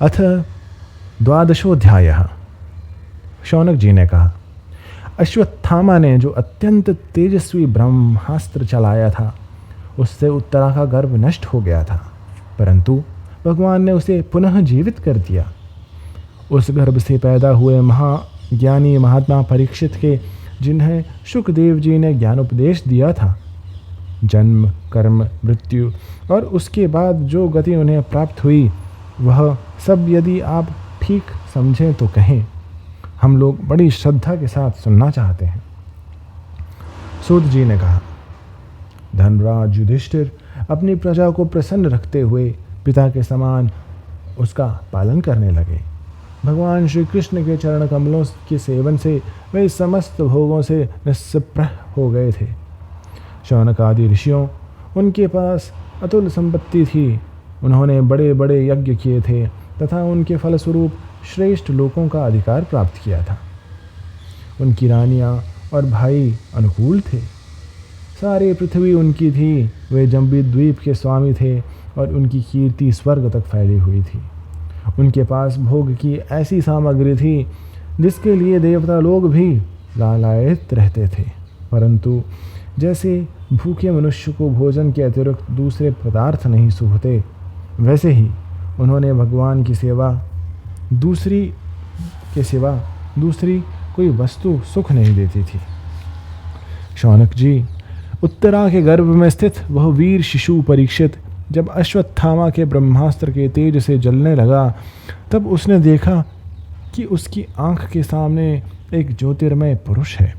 अथ 12वाध्यायः। शौनक जी ने कहा, अश्वत्थामा ने जो अत्यंत तेजस्वी ब्रह्मास्त्र चलाया था उससे उत्तरा का गर्भ नष्ट हो गया था, परंतु भगवान ने उसे पुनः जीवित कर दिया। उस गर्भ से पैदा हुए महाज्ञानी महात्मा परीक्षित के, जिन्हें शुकदेव जी ने ज्ञानोपदेश दिया था, जन्म कर्म मृत्यु और उसके बाद जो गति उन्हें प्राप्त हुई वह सब यदि आप ठीक समझें तो कहें। हम लोग बड़ी श्रद्धा के साथ सुनना चाहते हैं। सूत जी ने कहा, धर्मराज युधिष्ठिर अपनी प्रजा को प्रसन्न रखते हुए पिता के समान उसका पालन करने लगे। भगवान श्री कृष्ण के चरण कमलों के सेवन से वे समस्त भोगों से निस्पृह हो गए थे। शौनक आदि ऋषियों, उनके पास अतुल संपत्ति थी। उन्होंने बड़े बड़े यज्ञ किए थे तथा उनके फलस्वरूप श्रेष्ठ लोकों का अधिकार प्राप्त किया था। उनकी रानियां और भाई अनुकूल थे। सारी पृथ्वी उनकी थी। वे जम्बी द्वीप के स्वामी थे और उनकी कीर्ति स्वर्ग तक फैली हुई थी। उनके पास भोग की ऐसी सामग्री थी जिसके लिए देवता लोग भी लालायित रहते थे, परंतु जैसे भूखे मनुष्य को भोजन के अतिरिक्त दूसरे पदार्थ नहीं सूझते, वैसे ही उन्होंने भगवान की सेवा दूसरी कोई वस्तु सुख नहीं देती थी। शौनक जी, उत्तरा के गर्भ में स्थित वह वीर शिशु परीक्षित जब अश्वत्थामा के ब्रह्मास्त्र के तेज से जलने लगा, तब उसने देखा कि उसकी आंख के सामने एक ज्योतिर्मय पुरुष है।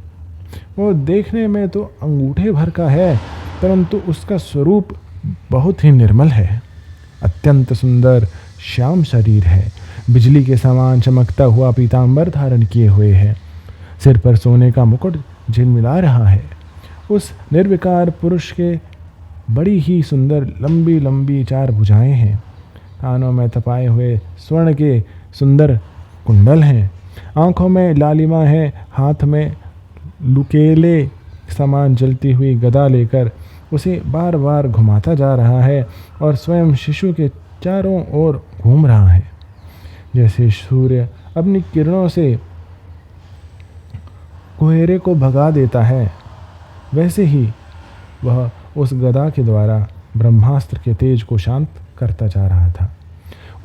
वो देखने में तो अंगूठे भर का है, परंतु उसका स्वरूप बहुत ही निर्मल है। अत्यंत सुंदर श्याम शरीर है। बिजली के समान चमकता हुआ पीतांबर धारण किए हुए है। सिर पर सोने का मुकुट झिलमिला रहा है। उस निर्विकार पुरुष के बड़ी ही सुंदर लंबी लंबी 4 भुजाएं हैं। कानों में तपाए हुए स्वर्ण के सुंदर कुंडल हैं। आंखों में लालिमा है। हाथ में लुकेले समान जलती हुई गदा लेकर उसे बार बार घुमाता जा रहा है और स्वयं शिशु के चारों ओर घूम रहा है। जैसे सूर्य अपनी किरणों से कोहरे को भगा देता है, वैसे ही वह उस गदा के द्वारा ब्रह्मास्त्र के तेज को शांत करता जा रहा था।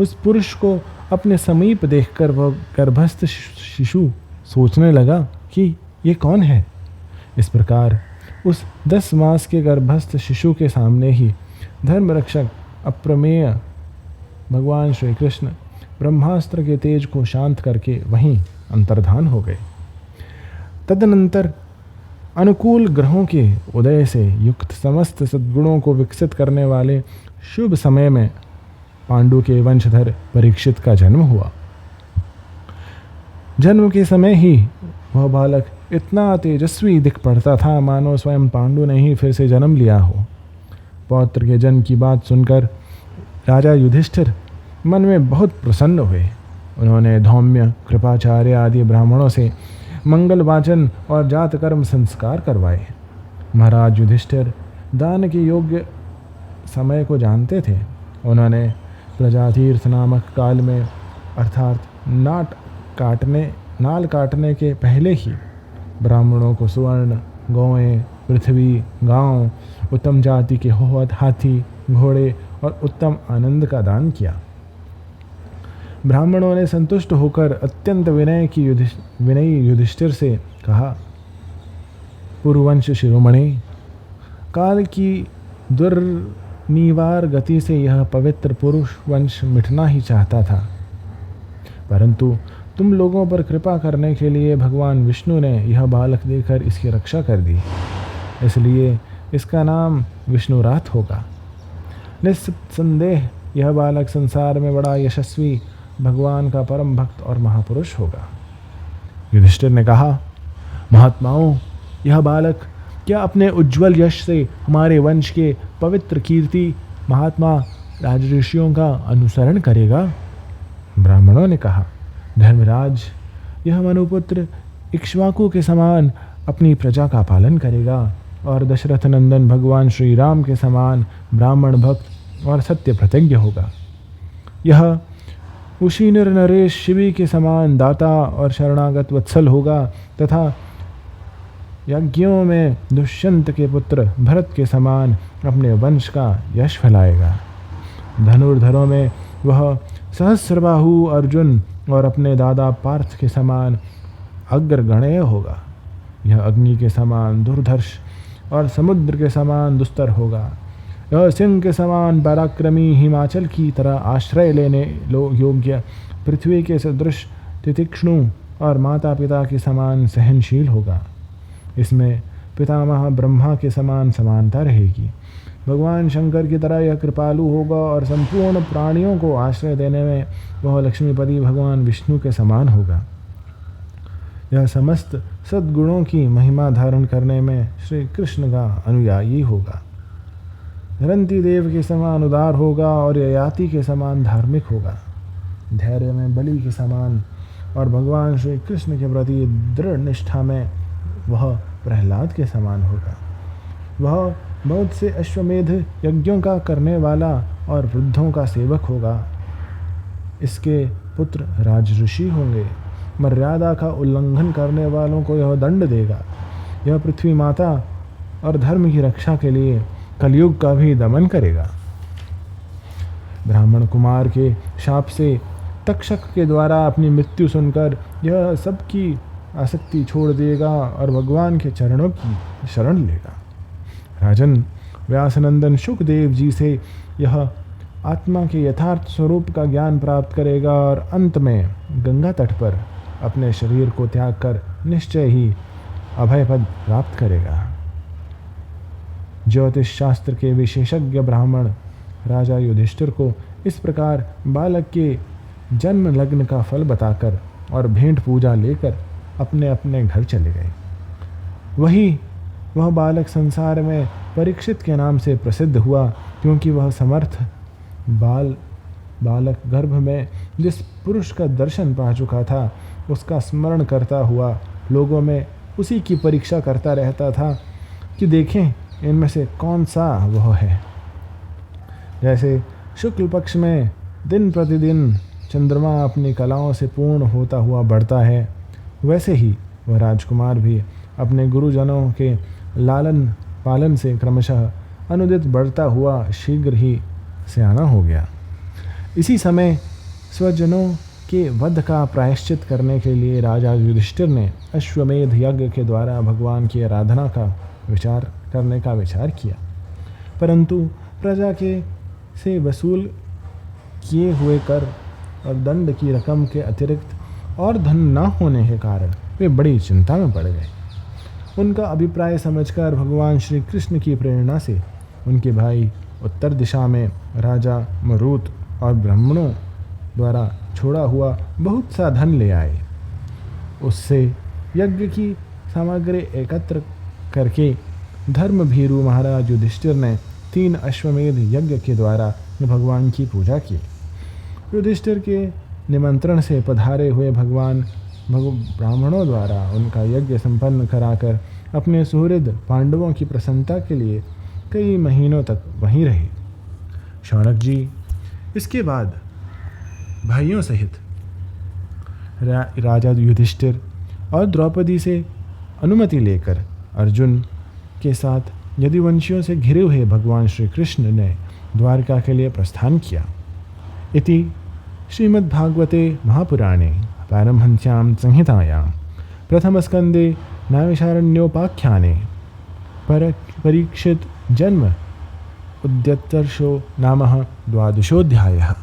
उस पुरुष को अपने समीप देखकर वह गर्भस्थ शिशु सोचने लगा कि ये कौन है। इस प्रकार उस 10 मास के गर्भस्थ शिशु के सामने ही धर्मरक्षक अप्रमेय भगवान श्री कृष्ण ब्रह्मास्त्र के तेज को शांत करके वहीं अंतर्धान हो गए। तदनंतर अनुकूल ग्रहों के उदय से युक्त समस्त सद्गुणों को विकसित करने वाले शुभ समय में पांडु के वंशधर परीक्षित का जन्म हुआ। जन्म के समय ही वह बालक इतना तेजस्वी दिख पड़ता था मानो स्वयं पांडु ने ही फिर से जन्म लिया हो। पौत्र के जन्म की बात सुनकर राजा युधिष्ठिर मन में बहुत प्रसन्न हुए। उन्होंने धौम्य, कृपाचार्य आदि ब्राह्मणों से मंगल वाचन और जात कर्म संस्कार करवाए। महाराज युधिष्ठिर दान के योग्य समय को जानते थे। उन्होंने प्रजातीर्थ नामक काल में अर्थात नाल काटने के पहले ही ब्राह्मणों को सुवर्ण, गौएं, पृथ्वी, गांव, उत्तम जाति के होहत, हाथी, घोड़े और उत्तम आनंद का दान किया। ब्राह्मणों ने संतुष्ट होकर अत्यंत विनयी युधिष्ठिर से कहा, पुरुवंश शिरोमणि, काल की दुर्निवार गति से यह पवित्र पुरुष वंश मिटना ही चाहता था, परंतु तुम लोगों पर कृपा करने के लिए भगवान विष्णु ने यह बालक देकर इसकी रक्षा कर दी, इसलिए इसका नाम विष्णुरात होगा। निस्संदेह यह बालक संसार में बड़ा यशस्वी भगवान का परम भक्त और महापुरुष होगा। युधिष्ठिर ने कहा, महात्माओं, यह बालक क्या अपने उज्जवल यश से हमारे वंश के पवित्र कीर्ति महात्मा राजऋषियों का अनुसरण करेगा? ब्राह्मणों ने कहा, धर्मराज, यह मनुपुत्र इक्ष्वाकु के समान अपनी प्रजा का पालन करेगा और दशरथ नंदन भगवान श्री राम के समान ब्राह्मण भक्त और सत्य प्रतिज्ञ होगा। यह उशीनिर नरेश शिवी के समान दाता और शरणागत वत्सल होगा तथा यज्ञों में दुष्यंत के पुत्र भरत के समान अपने वंश का यश फैलाएगा। धनुर्धरों में वह सहस्रबाहु अर्जुन और अपने दादा पार्थ के समान अग्रगण्य होगा। यह अग्नि के समान दुर्धर्ष और समुद्र के समान दुस्तर होगा। यह सिंह के समान पराक्रमी हिमाचल की तरह आश्रय लेने योग्य पृथ्वी के सदृश तितिक्षणु और माता पिता के समान सहनशील होगा। इसमें पितामह ब्रह्मा के समान समानता रहेगी। भगवान शंकर की तरह यह कृपालु होगा और संपूर्ण प्राणियों को आश्रय देने में वह लक्ष्मीपति भगवान विष्णु के समान होगा। यह समस्त सद्गुणों की महिमा धारण करने में श्री कृष्ण का अनुयायी होगा। रंती देव के समान उदार होगा और ययाति के समान धार्मिक होगा। धैर्य में बलि के समान और भगवान श्री कृष्ण के प्रति दृढ़ निष्ठा में वह प्रहलाद के समान होगा। वह बहुत से अश्वमेध यज्ञों का करने वाला और वृद्धों का सेवक होगा। इसके पुत्र राजऋषि होंगे। मर्यादा का उल्लंघन करने वालों को यह दंड देगा। यह पृथ्वी माता और धर्म की रक्षा के लिए कलयुग का भी दमन करेगा। ब्राह्मण कुमार के शाप से तक्षक के द्वारा अपनी मृत्यु सुनकर यह सबकी आसक्ति छोड़ देगा और भगवान के चरणों की शरण लेगा। राजन, व्यासनंदन शुकदेव जी से यह आत्मा के यथार्थ स्वरूप का ज्ञान प्राप्त करेगा और अंत में गंगा तट पर अपने शरीर को त्याग कर निश्चय ही अभय पद प्राप्त करेगा। ज्योतिष शास्त्र के विशेषज्ञ ब्राह्मण राजा युधिष्ठिर को इस प्रकार बालक के जन्म लग्न का फल बताकर और भेंट पूजा लेकर अपने अपने घर चले गए। वह बालक संसार में परीक्षित के नाम से प्रसिद्ध हुआ, क्योंकि वह समर्थ बालक गर्भ में जिस पुरुष का दर्शन पा चुका था उसका स्मरण करता हुआ लोगों में उसी की परीक्षा करता रहता था कि देखें इनमें से कौन सा वह है। जैसे शुक्ल पक्ष में दिन प्रतिदिन चंद्रमा अपनी कलाओं से पूर्ण होता हुआ बढ़ता है, वैसे ही वह राजकुमार भी अपने गुरुजनों के लालन पालन से क्रमशः अनुदित बढ़ता हुआ शीघ्र ही सियाना हो गया। इसी समय स्वजनों के वध का प्रायश्चित करने के लिए राजा युधिष्ठिर ने अश्वमेध यज्ञ के द्वारा भगवान की आराधना का विचार करने का विचार किया, परंतु प्रजा के से वसूल किए हुए कर और दंड की रकम के अतिरिक्त और धन न होने के कारण वे बड़ी चिंता में पड़ गए। उनका अभिप्राय समझकर भगवान श्री कृष्ण की प्रेरणा से उनके भाई उत्तर दिशा में राजा मरुत और ब्राह्मणों द्वारा छोड़ा हुआ बहुत सा धन ले आए। उससे यज्ञ की सामग्री एकत्र करके धर्मभीरु महाराज युधिष्ठिर ने 3 अश्वमेध यज्ञ के द्वारा भगवान की पूजा की। युधिष्ठिर के निमंत्रण से पधारे हुए भगवान ब्राह्मणों द्वारा उनका यज्ञ संपन्न कराकर अपने सुहृद पांडवों की प्रसन्नता के लिए कई महीनों तक वहीं रहे। शौनक जी इसके बाद भाइयों सहित राजा युधिष्ठिर और द्रौपदी से अनुमति लेकर अर्जुन के साथ यदुवंशियों से घिरे हुए भगवान श्री कृष्ण ने द्वारका के लिए प्रस्थान किया। इति श्रीमद्भागवते महापुराणे पारमहंस्यां संहितायां प्रथमस्कन्धे नैमिषारण्योपाख्याने परीक्षित जन्म उद्यतर्षो नाम 12 अध्यायः।